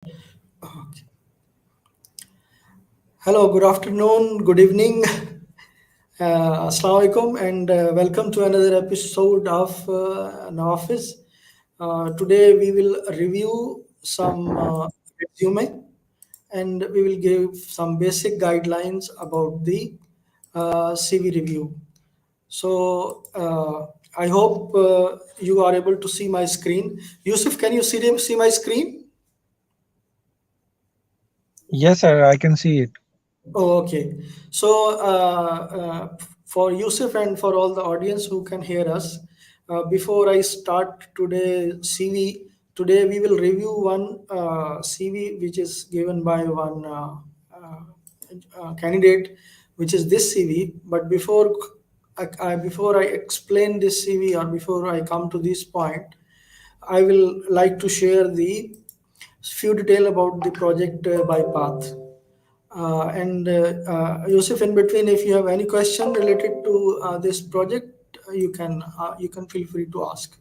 Okay. Hello, good afternoon, good evening, Assalamu alaikum, and welcome to another episode of NAVAFIZ. Today we will review some resume and we will give some basic guidelines about the CV review. So I hope you are able to see my screen. Yusuf, can you see my screen? Yes, sir, I can see it. Oh, okay. So, for Yusuf and for all the audience who can hear us, before I start today CV, today we will review one CV which is given by one candidate, which is this CV. But before I explain this CV or before I come to this point, I will like to share the few detail about the project ByPath. And Yusuf, in between, if you have any question related to this project, you can feel free to ask.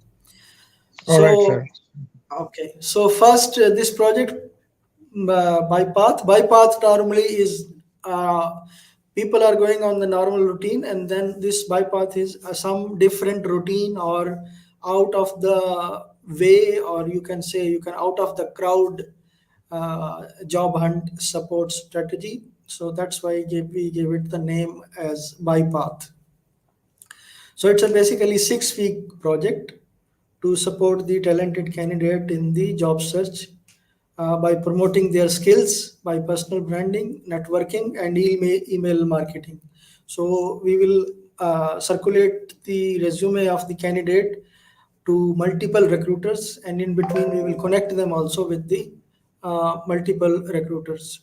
All right, sir. So, okay. So first, this project bypath normally is people are going on the normal routine, and then this bypath is some different routine or out of the way, or you can say you can out of the crowd job hunt support strategy. So that's why we gave it the name as bypath. So it's a basically 6 week project to support the talented candidate in the job search by promoting their skills by personal branding, networking, and email marketing. So we will circulate the resume of the candidate to multiple recruiters, and in between we will connect them also with the multiple recruiters.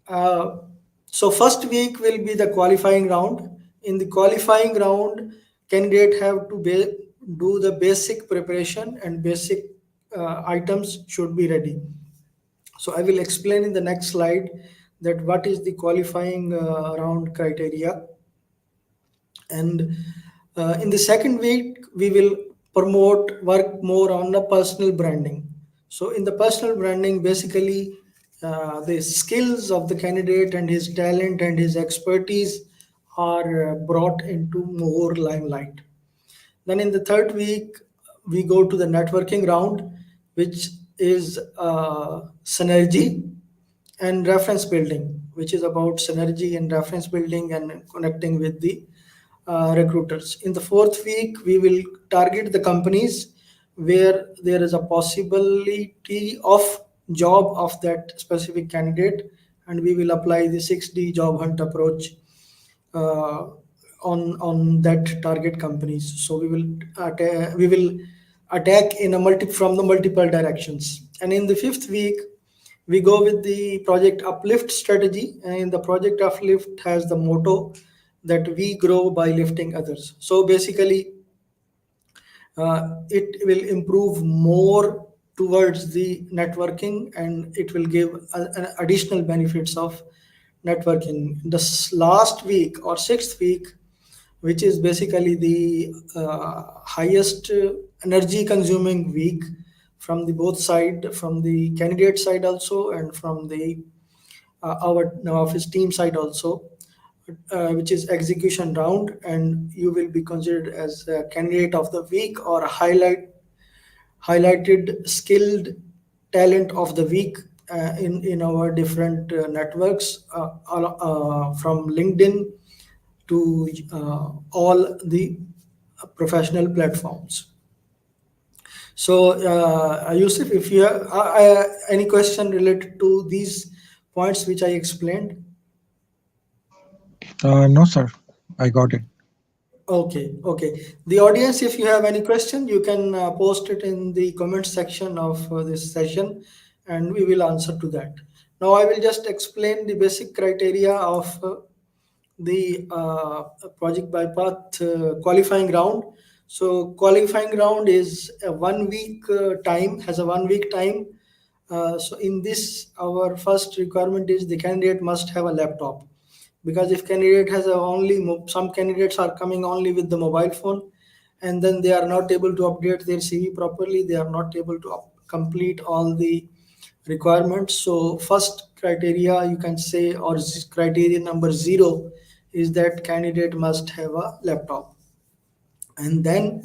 Uh, so first week will be the qualifying round. In the qualifying round, candidate have to do the basic preparation and basic items should be ready. So I will explain in the next slide that what is the qualifying round criteria. And in the second week, we will work more on the personal branding. So in the personal branding, basically the skills of the candidate and his talent and his expertise are brought into more limelight. Then in the third week, we go to the networking round, which is synergy and reference building, which is about synergy and reference building and connecting with the recruiters. In the fourth week, we will target the companies where there is a possibility of job of that specific candidate, and we will apply the 6D job hunt approach uh, on that target companies. So we will attack in a multi from the multiple directions. And in the fifth week, we go with the project uplift strategy. And the project uplift has the motto that we grow by lifting others. So basically, it will improve more towards the networking, and it will give an additional benefits of networking. Last week or sixth week, which is basically the highest energy consuming week from the both side, from the candidate side also and from the our office team side also, which is execution round, and you will be considered as a candidate of the week or a highlighted skilled talent of the week in our different networks from LinkedIn to all the professional platforms. So, Yusuf, if you have any question related to these points which I explained. No, sir, I got it. Okay, okay. The audience, if you have any question, you can post it in the comment section of this session, and we will answer to that. Now, I will just explain the basic criteria of the project by path qualifying round. So, qualifying round is a 1 week time, has a 1 week time. So, in this, our first requirement is the candidate must have a laptop, because if candidate has a some candidates are coming only with the mobile phone, and then they are not able to update their CV properly, they are not able to complete all the requirements. So first criteria you can say, or criteria number zero, is that candidate must have a laptop. And then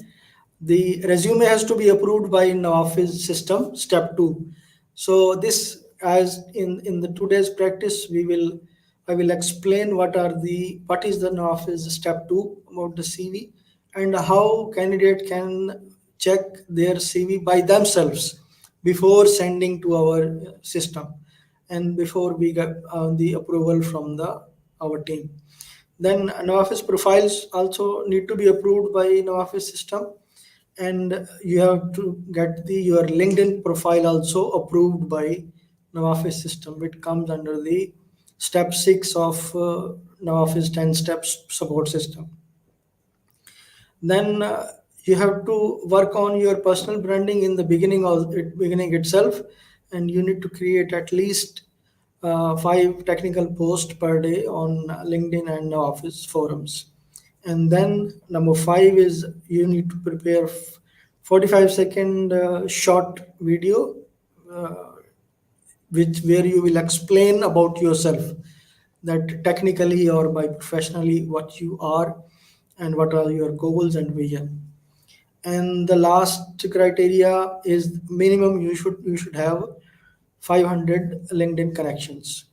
the resume has to be approved by NAVAFIZ system, step 2. So this, as in the today's practice, I will explain what is the NAVAFIZ step 2 about the CV, and how candidate can check their CV by themselves before sending to our system, and before we get the approval from the our team. Then NoFS profiles also need to be approved by NoFS system, and you have to get your LinkedIn profile also approved by NoFS system. It comes under the step 6 of NoFS 10 steps support system. Then you have to work on your personal branding in the beginning itself, and you need to create at least 5 technical posts per day on LinkedIn and Office forums. And then number 5 is you need to prepare 45-second short video, uh, which where you will explain about yourself, that technically or by professionally what you are, and what are your goals and vision. And the last criteria is minimum you should have 500 LinkedIn connections.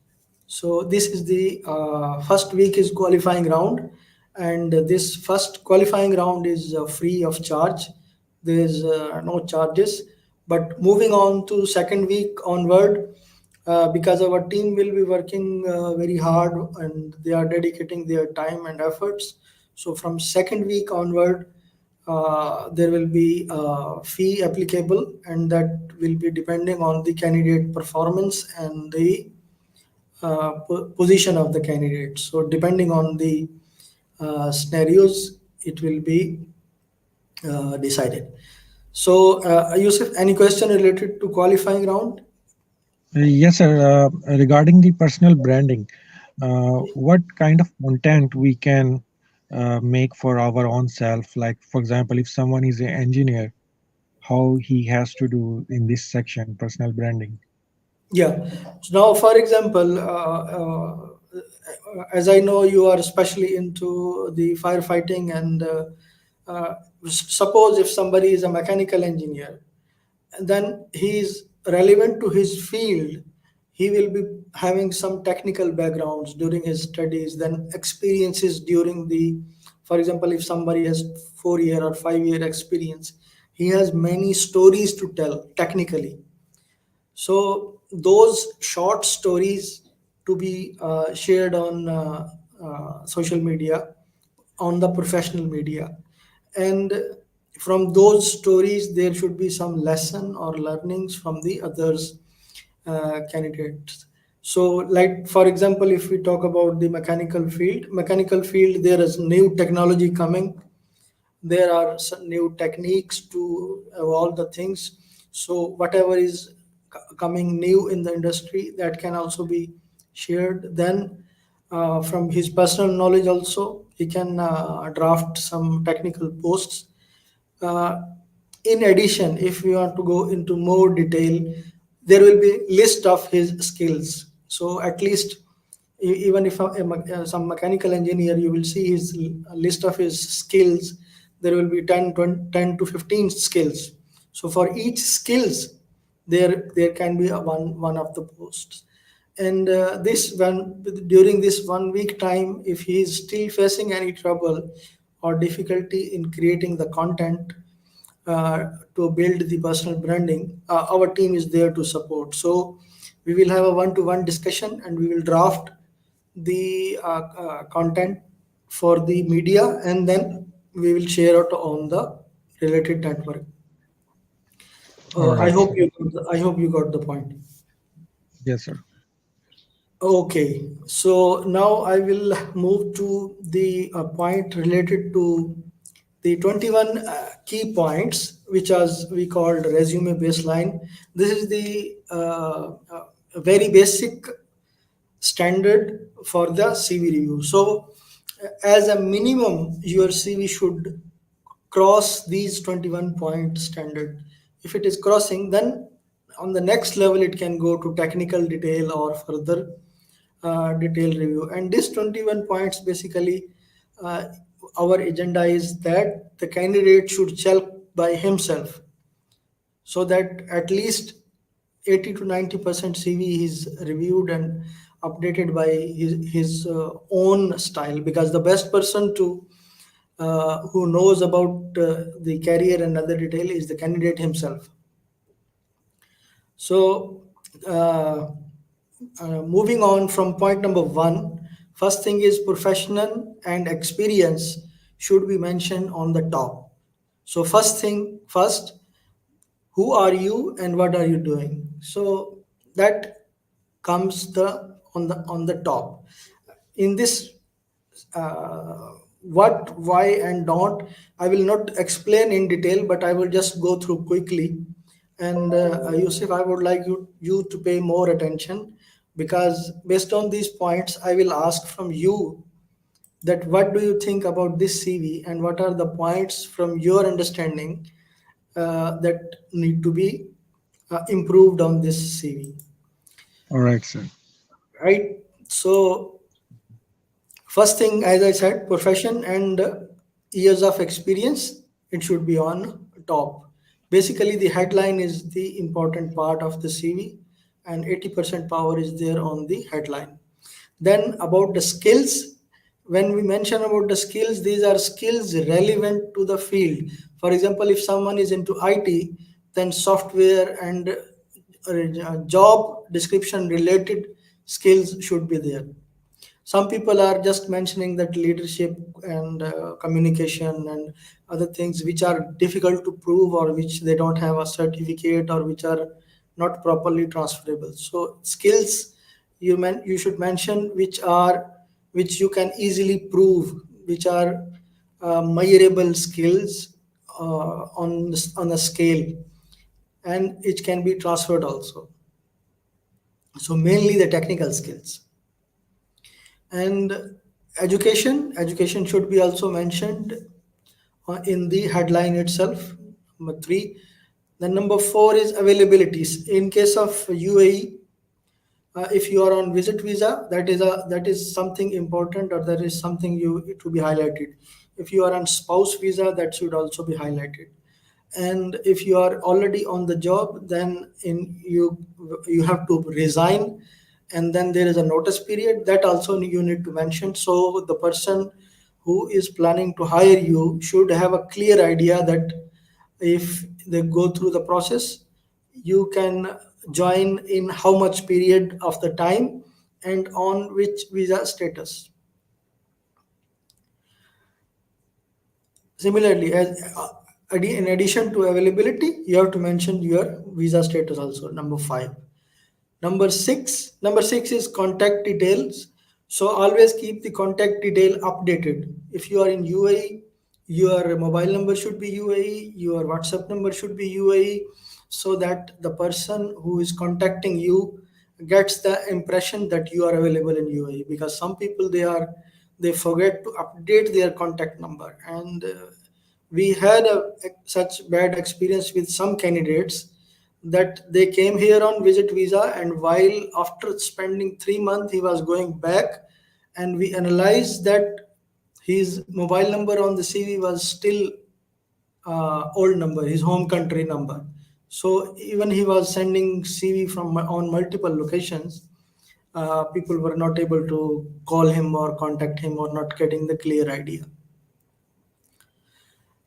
So this is the first week is qualifying round, and this first qualifying round is free of charge. There is no charges. But moving on to second week onward, because our team will be working very hard, and they are dedicating their time and efforts. So from second week onward, there will be a fee applicable, and that will be depending on the candidate performance and the position of the candidate. So depending on the scenarios, it will be decided. So, Yusuf, any question related to qualifying round? Yes, sir. Regarding the personal branding, what kind of content we can make for our own self? Like, for example, if someone is an engineer, how he has to do in this section, personal branding. Yeah. So now, for example, as I know, you are especially into the firefighting, and suppose if somebody is a mechanical engineer, then he is relevant to his field. He will be having some technical backgrounds during his studies, then experiences during the, for example, if somebody has 4 year or 5 year experience, he has many stories to tell technically. So those short stories to be shared on social media, on the professional media, and from those stories there should be some lesson or learnings from the others candidates. So, like for example, if we talk about the mechanical field, there is new technology coming, there are some new techniques to evolve the things. So whatever is coming new in the industry, that can also be shared. Then from his personal knowledge also, he can draft some technical posts. uh, in addition, if we want to go into more detail, there will be list of his skills. So at least, even if some mechanical engineer, you will see his list of his skills. There will be 10, 20, 10 to 15 skills. So for each skills, there can be a one of the posts. And this one, during this 1 week time, if he is still facing any trouble or difficulty in creating the content to build the personal branding, our team is there to support. So we will have a one-to-one discussion, and we will draft the content for the media, and then we will share it on the related network. All I right, hope sir. I hope you got the point. Yes, sir. Okay, so now I will move to the point related to the 21 key points, which as we called resume baseline. This is the very basic standard for the CV review. So, as a minimum, your CV should cross these 21 point standard. If it is crossing, then on the next level it can go to technical detail or further detailed review. And this 21 points basically, uh, our agenda is that the candidate should check by himself, so that at least 80 to 90% CV is reviewed and updated by his own style, because the best person to who knows about the career and other detail is the candidate himself. So, uh, moving on from point number one, first thing is professional and experience should be mentioned on the top. So, first thing first, who are you and what are you doing? So that comes the on the top. In this, what, why, and not, I will not explain in detail, but I will just go through quickly. And Yusuf, I would like you to pay more attention, because based on these points, I will ask from you that what do you think about this CV, and what are the points from your understanding that need to be improved on this CV, All right, sir. right? So first thing, as I said, profession and years of experience, it should be on top. Basically, the headline is the important part of the CV, and 80% power is there on the headline. Then about the skills, when we mention about the skills, these are skills relevant to the field. For example, if someone is into IT, then software and job description related skills should be there. Some people are just mentioning that leadership and communication and other things which are difficult to prove, or which they don't have a certificate, or which are not properly transferable. So skills, you should mention which you can easily prove, which are measurable skills on a scale, and it can be transferred also. So mainly the technical skills. And education should be also mentioned in the headline itself. Number three. Then number four is availabilities. In case of UAE, if you are on visit visa, that is something important, or that is something you to be highlighted. If you are on spouse visa, that should also be highlighted. And if you are already on the job, then you have to resign, and then there is a notice period that also you need to mention. So the person who is planning to hire you should have a clear idea that if they go through the process, you can join in how much period of the time and on which visa status. Similarly, in addition to availability, you have to mention your visa status also. Number five. Number six is contact details. So always keep the contact detail updated. If you are in UAE, your mobile number should be UAE, your WhatsApp number should be UAE, so that the person who is contacting you gets the impression that you are available in UAE. Because some people, they forget to update their contact number, and we had such bad experience with some candidates that they came here on visit visa, and while after spending 3 months he was going back, and we analyzed that his mobile number on the CV was still old number, his home country number. So even he was sending CV from on multiple locations, people were not able to call him or contact him, or not getting the clear idea.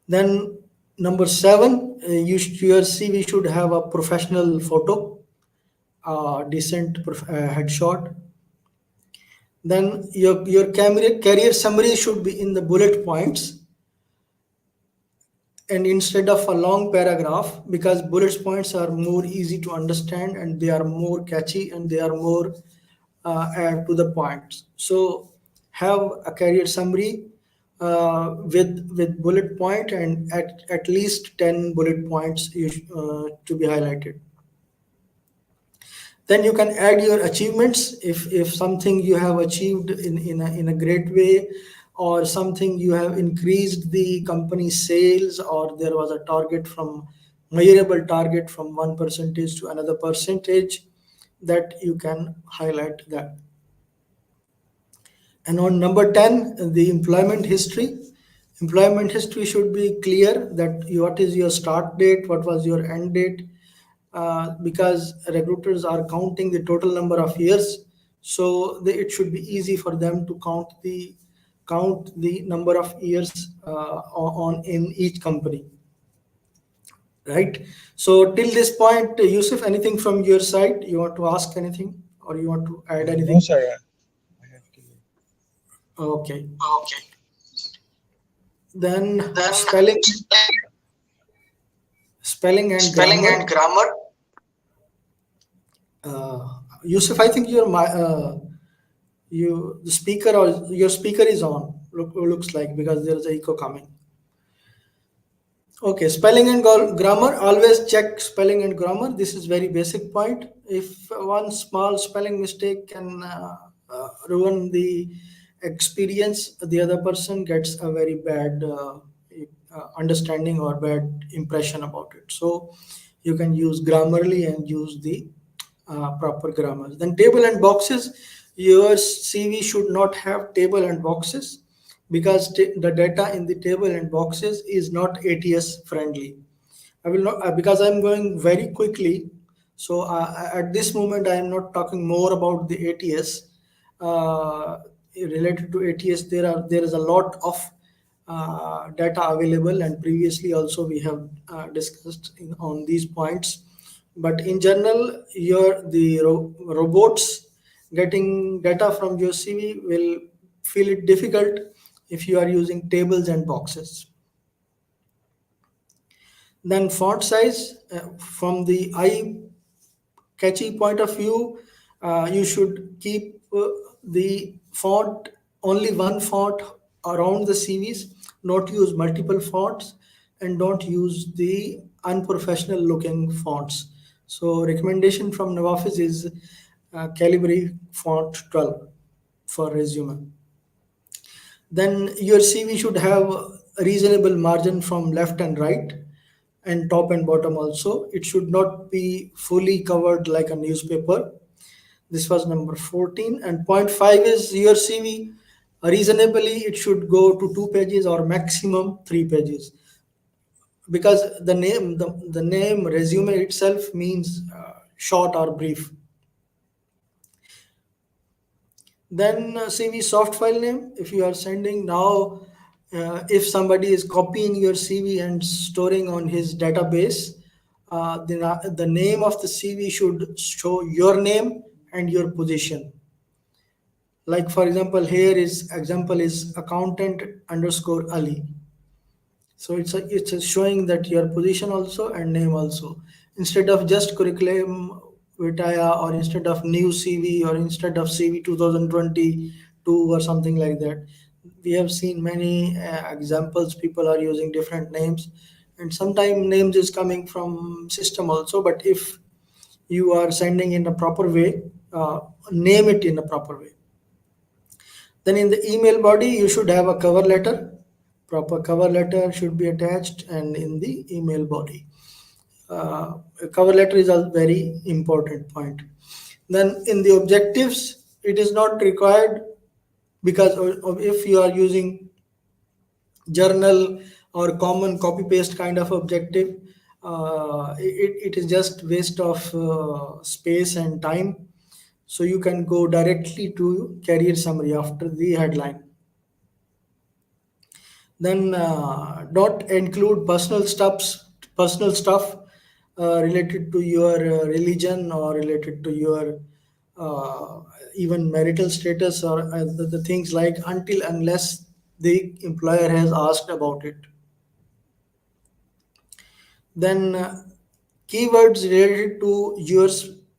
Then number seven, your CV should have a professional photo, decent headshot. Then your career summary should be in the bullet points, and instead of a long paragraph, because bullet points are more easy to understand, and they are more catchy, and they are more to the points. So have a career summary with bullet point, and at least 10 bullet points to be highlighted. Then you can add your achievements. If something you have achieved in a great way, or something you have increased the company sales, or there was a target from measurable target from one percentage to another percentage, that you can highlight that. And on number 10, the employment history. Employment history should be clear, that what is your start date, what was your end date, because recruiters are counting the total number of years. So it should be easy for them to count the number of years on in each company, right? So till this point, Yusuf, anything from your side? You want to ask anything or you want to add No, anything? sir. I have clear. Okay. Okay. Then Then spelling and spelling grammar. and grammar. Yusuf, I think the speaker or your speaker is on. Looks like, because there is a echo coming. Okay, spelling and grammar. Always check spelling and grammar. This is very basic point. If one small spelling mistake can ruin the experience, the other person gets a very bad understanding or bad impression about it. So you can use Grammarly and use the proper grammar. Then table and boxes. Your CV should not have table and boxes, because the data in the table and boxes is not ATS friendly. I will not, because I'm going very quickly. So at this moment, I am not talking more about the ATS. Related to ATS, there is a lot of data available, and previously also we have discussed on these points. But in general, robots getting data from your CV will feel it difficult if you are using tables and boxes. Then font size, from the eye catchy point of view, you should keep the font, only one font around the CVs, not use multiple fonts, and don't use the unprofessional looking fonts. So recommendation from NAVAFIZ is Calibri font 12 for resume. Then your CV should have a reasonable margin from left and right, and top and bottom also. It should not be fully covered like a newspaper. This was number 14. And point 5 is your CV. Reasonably, it should go to 2 pages or maximum 3 pages, because the name resume itself means short or brief. Then CV soft file name. If you are sending now, if somebody is copying your CV and storing on his database, then the name of the CV should show your name and your position. Like for example, here is example is accountant underscore Ali. So it's a showing that your position also and name also, instead of just curriculum vitae, or instead of new CV, or instead of CV 2022 or something like that. We have seen many examples. People are using different names, and sometimes names is coming from system also. But if you are sending in a proper way, name it in a proper way. Then in the email body, you should have a cover letter. Proper cover letter should be attached and in the email body. A cover letter is a very important point. Then in the objectives, it is not required, because if you are using journal or common copy paste kind of objective, it is just waste of space and time. So you can go directly to career summary after the headline. Then don't include personal stuff related to your religion, or related to your uh, even marital status, or the things like, until unless the employer has asked about it. Then keywords related to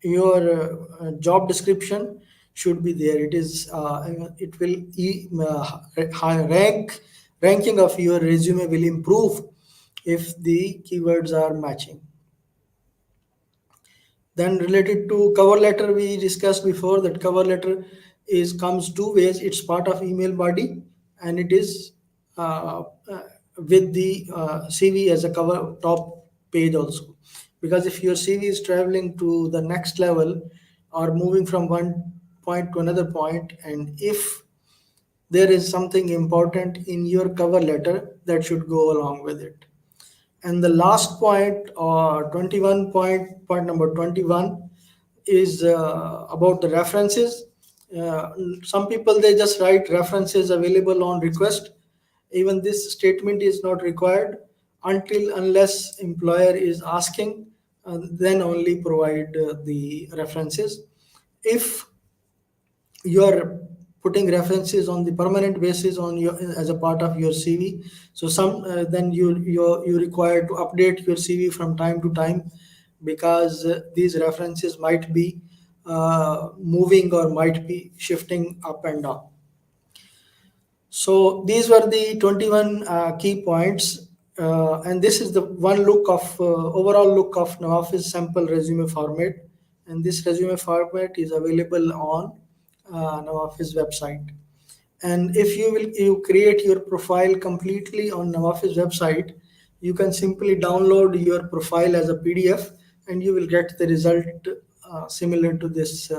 your job description should be there. It will ranking of your resume will improve if the keywords are matching. Then related to cover letter, we discussed before that cover letter is comes two ways. It's part of email body, and it is with the CV as a cover top page also. Because if your CV is traveling to the next level or moving from one point to another point, and if there is something important in your cover letter, that should go along with it. And the last point, or 21 point number 21, is about the references. Uh, some people, they just write references available on request. Even this statement is not required until unless employer is asking, then only provide the references. If you are putting references on the permanent basis on your as a part of your CV, so some then you require to update your CV from time to time, because these references might be moving or might be shifting up and down. So these were the 21 key points, and this is the one look of overall look of NAVAFIZ sample resume format, and this resume format is available on NAVAFIZ website. And if you create your profile completely on NAVAFIZ website, you can simply download your profile as a PDF, and you will get the result similar to this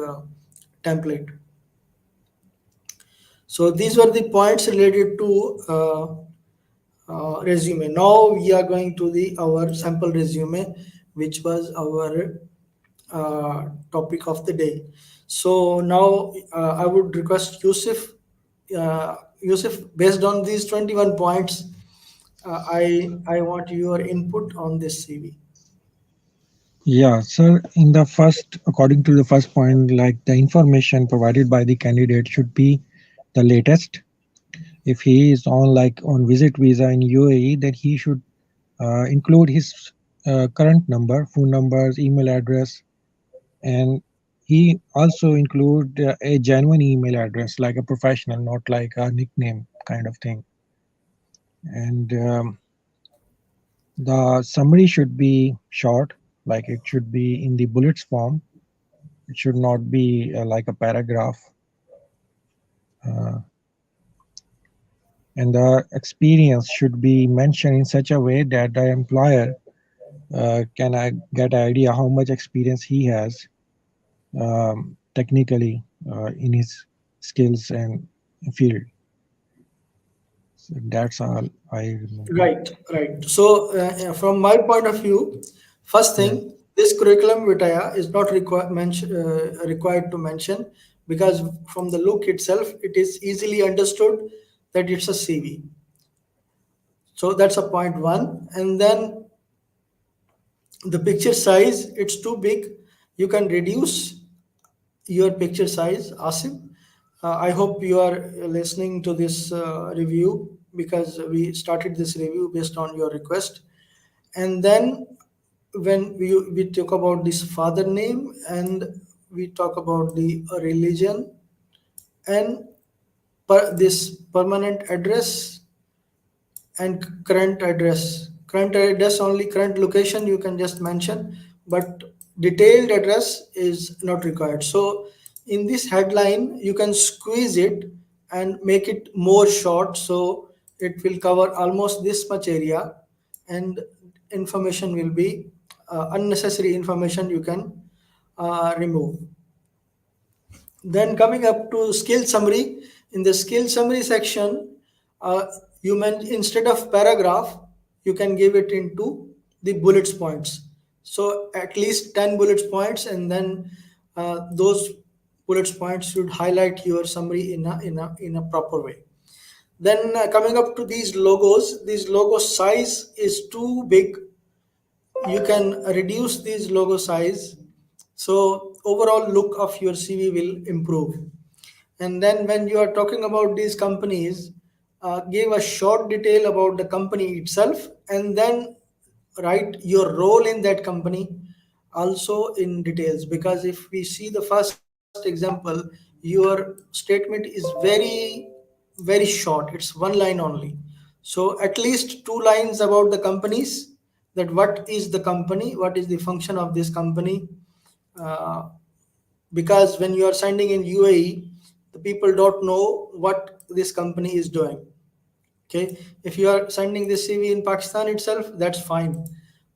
template. So these were the points related to resume. Now we are going to the our sample resume, which was our topic of the day. So now I would request Yusuf. Yusuf, based on these 21 points, I want your input on this CV. Yeah, sir. In the first, according to the first point, like the information provided by the candidate should be the latest. If he is on like on visit visa in UAE, then he should include his current number, phone numbers, email address, and he also include a genuine email address, like a professional, not like a nickname kind of thing. And the summary should be short, like it should be in the bullets form. It should not be like a paragraph. Uh, and the experience should be mentioned in such a way that the employer can I get an idea how much experience he has technically in his skills and field. So that's all I remember. Right, right. So, from my point of view, first Yeah. thing, this curriculum vitae is not required to mention, because from the look itself, it is easily understood that it's a CV. So that's a point one. And then the picture size, it's too big. You can reduce your picture size, Asim. I hope you are listening to this review, because we started this review based on your request. And then when we talk about this father name, and we talk about the religion, and this permanent address and current address only, current location you can just mention, but detailed address is not required. So in this headline you can squeeze it and make it more short, so it will cover almost this much area, and information will be unnecessary information you can remove. Then coming up to skill summary, in the skill summary section, you meant instead of paragraph, you can give it into the bullets points. So at least 10 bullets points, and then those bullets points should highlight your summary in a proper way. Then coming up to these logo size is too big. You can reduce these logo size, so overall look of your CV will improve. And then when you are talking about these companies, give a short detail about the company itself, and then write your role in that company also in details. Because if we see the first example, your statement is very short, it's one line only. So at least two lines about the companies, that what is the company, what is the function of this company. uh, because when you are sending in UAE, the people don't know what this company is doing. Okay, if you are sending this CV in Pakistan itself, that's fine.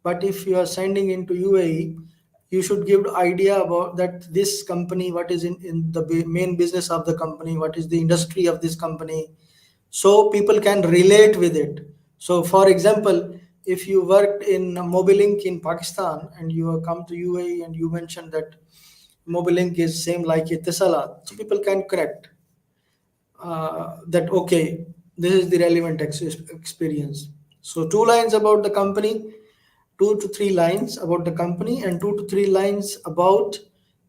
But if you are sending into UAE, you should give idea about that this company, what is in the main business of the company, what is the industry of this company, so people can relate with it. So for example, if you worked in Mobilink in Pakistan and you have come to UAE and you mentioned that Mobilink is same like Etisalat, so people can connect that okay, this is the relevant experience. So 2 lines about the company, 2 to 3 lines about the company, and 2 to 3 lines about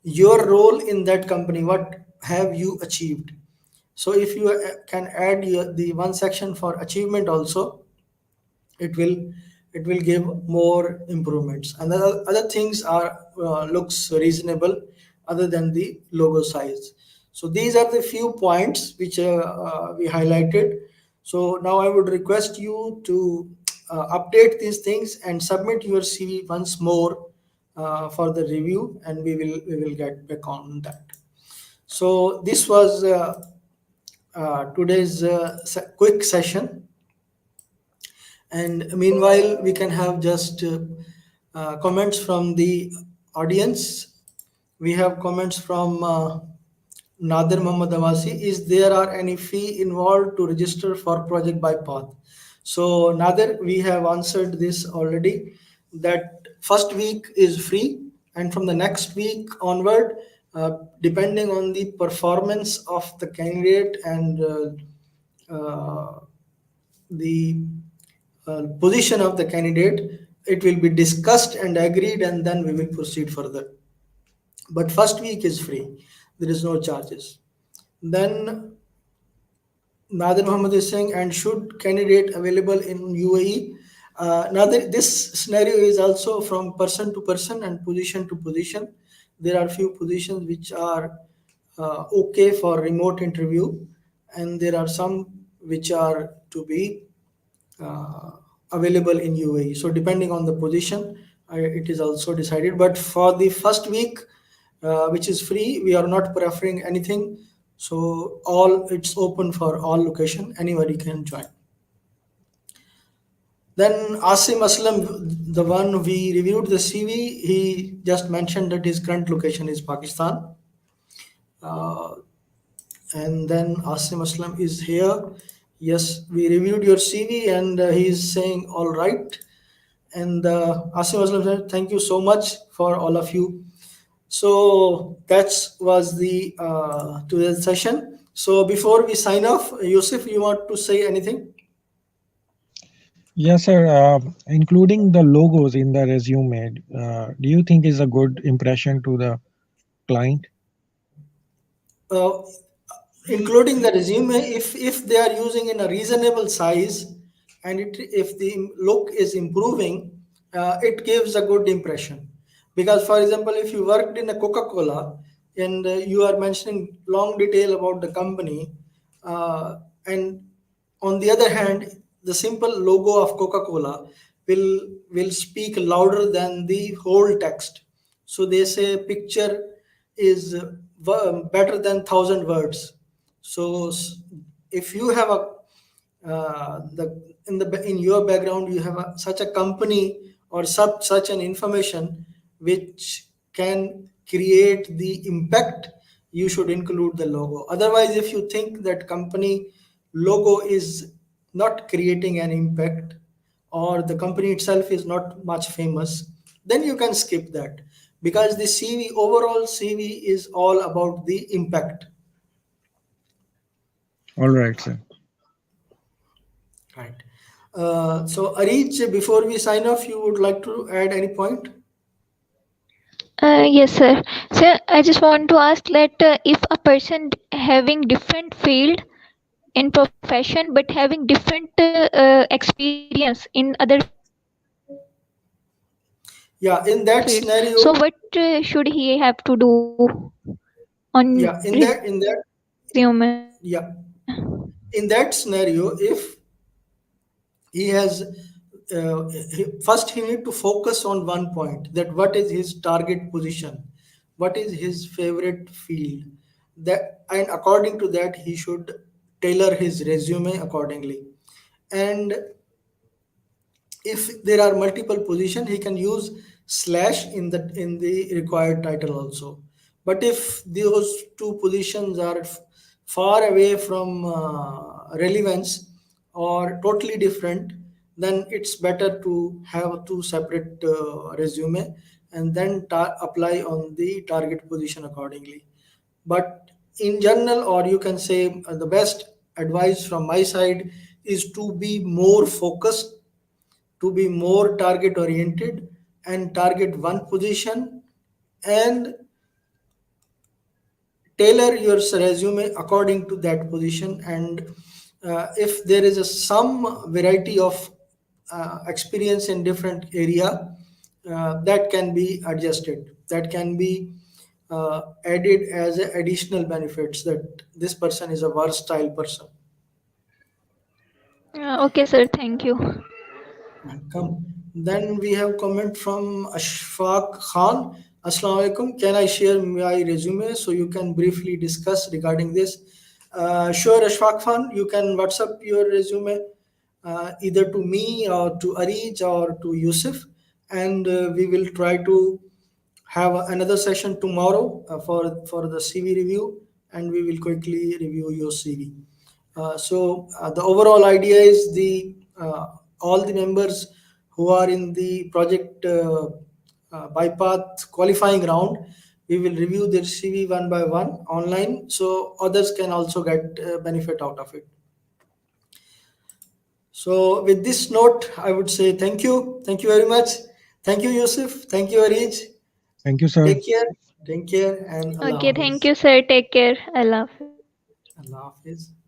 your role in that company. What have you achieved? So if you can add the one section for achievement also, it will it will give more improvements, and the other things are looks reasonable other than the logo size. So these are the few points which we highlighted. So now I would request you to update these things and submit your CV once more for the review, and we will get back on that. So this was today's quick session, and meanwhile we can have just comments from the audience. We have comments from Nadir Muhammad Awasi. Is there are any fee involved to register for Project ByPath? So Nadir, we have answered this already. That first week is free, and from the next week onward, depending on the performance of the candidate and the position of the candidate, it will be discussed and agreed, and then we will proceed further. But first week is free, there is no charges. Then Nadir Muhammad is saying, and should candidate available in UAE? Nadir, this scenario is also from person to person and position to position. There are few positions which are okay for remote interview, and there are some which are to be uh, available in UAE. So depending on the position, it is also decided. But for the first week, which is free, we are not preferring anything. So all it's open for all location. Anybody can join. Then Asim Aslam, the one we reviewed the CV, he just mentioned that his current location is Pakistan. Uh, and then Asim Aslam is here. Yes, we reviewed your CV, and he is saying all right. And Asim Aslam said, thank you so much for all of you. So that was the today's session. So before we sign off, Yusuf, you want to say anything? Yes, sir. Including the logos in the resume, do you think is a good impression to the client? Uh, Including the resume, if they are using in a reasonable size, and if the look is improving, it gives a good impression. Because for example, if you worked in a Coca-Cola and you are mentioning long detail about the company, and on the other hand, the simple logo of Coca-Cola will speak louder than the whole text. So they say picture is better than thousand words. So if you have a the in your background you have such a company or such an information which can create the impact, you should include the logo. Otherwise, if you think that company logo is not creating an impact, or the company itself is not much famous, then you can skip that, because the CV, overall CV, is all about the impact. All right, sir. Right. So, Arij, before we sign off, you would like to add any point? Yes, sir. So I just want to ask that if a person having different field in profession but having different experience in other field, so what should he have to Yeah, do in that scenario, on resume? yeah, in that scenario, if he has first he need to focus on one point, that what is his target position, what is his favorite field, that, and according to that he should tailor his resume accordingly. And If there are multiple position, he can use slash in the required title also. But if those two positions are far away from relevance or totally different, then it's better to have two separate resume and then apply on the target position accordingly. But in general, or you can say the best advice from my side is to be more focused, to be more target oriented, and target one position, and tailor your resume according to that position. And if there is some variety of experience in different area, that can be adjusted, that can be added as additional benefits, that this person is a versatile person. Okay, sir. Thank you. Come. Then we have comment from Ashfaq Khan. Assalamu alaikum. Can I share my resume so you can briefly discuss regarding this? Sure, Ashfaq Khan. You can WhatsApp your resume either to me or to Arij or to Yusuf, and we will try to have another session tomorrow for the CV review, and we will quickly review your CV. The overall idea is the all the members who are in the project ByPath qualifying round, we will review their CV one by one online, so others can also get benefit out of it. So with this note, I would say thank you very much. Thank you, Yusuf. Thank you, Arij. Thank you, sir. Take care, and Allah Okay, thank Hafiz. you, sir. Take care. Allah Hafiz. Allah Hafiz.